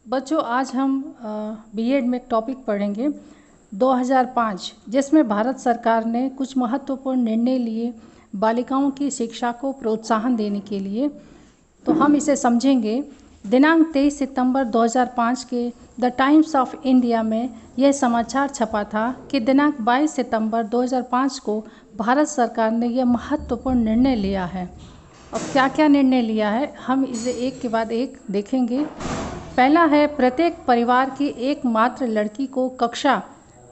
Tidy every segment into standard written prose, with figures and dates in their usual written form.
बच्चों, आज हम बीएड में एक टॉपिक पढ़ेंगे 2005, जिसमें भारत सरकार ने कुछ महत्वपूर्ण निर्णय लिए बालिकाओं की शिक्षा को प्रोत्साहन देने के लिए। तो हम इसे समझेंगे। दिनांक 23 सितंबर 2005 के द टाइम्स ऑफ इंडिया में यह समाचार छपा था कि दिनांक 22 सितंबर 2005 को भारत सरकार ने यह महत्वपूर्ण निर्णय लिया है। अब क्या क्या निर्णय लिया है, हम इसे एक के बाद एक देखेंगे। पहला है, प्रत्येक परिवार की एकमात्र लड़की को कक्षा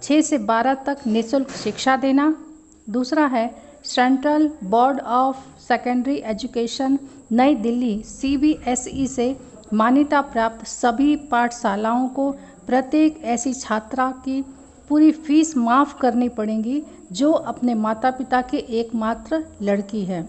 6 से 12 तक निःशुल्क शिक्षा देना। दूसरा है, central board of secondary education नई दिल्ली CBSE से मान्यता प्राप्त सभी पाठशालाओं को प्रत्येक ऐसी छात्रा की पूरी फीस माफ़ करनी पड़ेगी जो अपने माता पिता की एकमात्र लड़की है।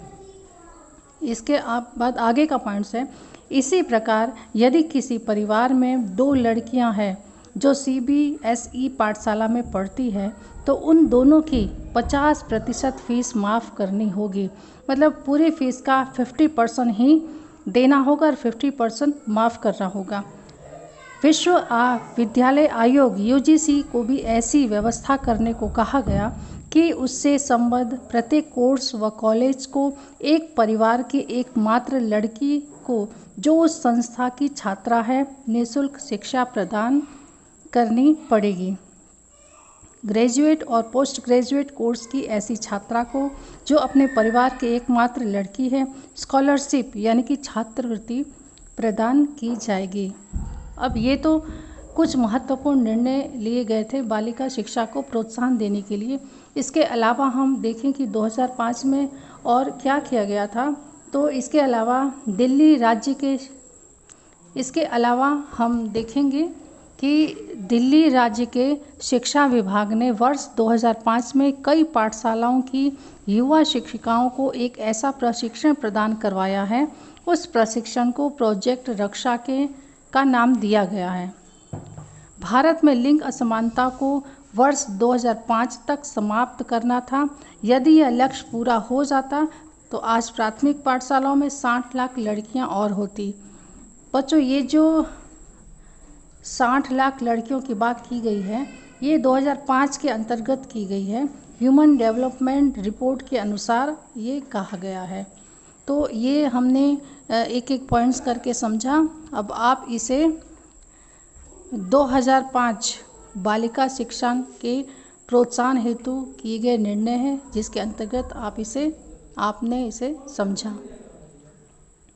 इसके बाद आगे का पॉइंट्स है, इसी प्रकार यदि किसी परिवार में 2 लड़कियां हैं जो CBSE पाठशाला में पढ़ती है तो उन दोनों की 50% फीस माफ़ करनी होगी। मतलब पूरी फीस का 50% ही देना होगा और 50% माफ़ करना होगा। विश्व विद्यालय आयोग UGC को भी ऐसी व्यवस्था करने को कहा गया कि उससे संबद्ध प्रत्येक कोर्स व कॉलेज को एक परिवार की एकमात्र लड़की को जो उस संस्था की छात्रा है निःशुल्क शिक्षा प्रदान करनी पड़ेगी। ग्रेजुएट और पोस्ट ग्रेजुएट कोर्स की ऐसी छात्रा को जो अपने परिवार की एकमात्र लड़की है स्कॉलरशिप यानी कि छात्रवृत्ति प्रदान की जाएगी। अब ये तो कुछ महत्वपूर्ण निर्णय लिए गए थे बालिका शिक्षा को प्रोत्साहन देने के लिए। इसके अलावा हम देखें कि 2005 में और क्या किया गया था। तो इसके अलावा हम देखेंगे कि दिल्ली राज्य के शिक्षा विभाग ने वर्ष 2005 में कई पाठशालाओं की युवा शिक्षिकाओं को एक ऐसा प्रशिक्षण प्रदान करवाया है। उस प्रशिक्षण को प्रोजेक्ट रक्षा का नाम दिया गया है। भारत में लिंग असमानता को वर्ष 2005 तक समाप्त करना था। यदि यह लक्ष्य पूरा हो जाता तो आज प्राथमिक पाठशालाओं में 60 लाख लड़कियां और होती। बच्चों, ये जो 60 लाख लड़कियों की बात की गई है ये 2005 के अंतर्गत की गई है। ह्यूमन डेवलपमेंट रिपोर्ट के अनुसार ये कहा गया है। तो ये हमने एक एक पॉइंट्स करके समझा। अब आप इसे 2005 बालिका शिक्षा के प्रोत्साहन हेतु किए गए निर्णय हैं जिसके अंतर्गत आपने इसे समझा।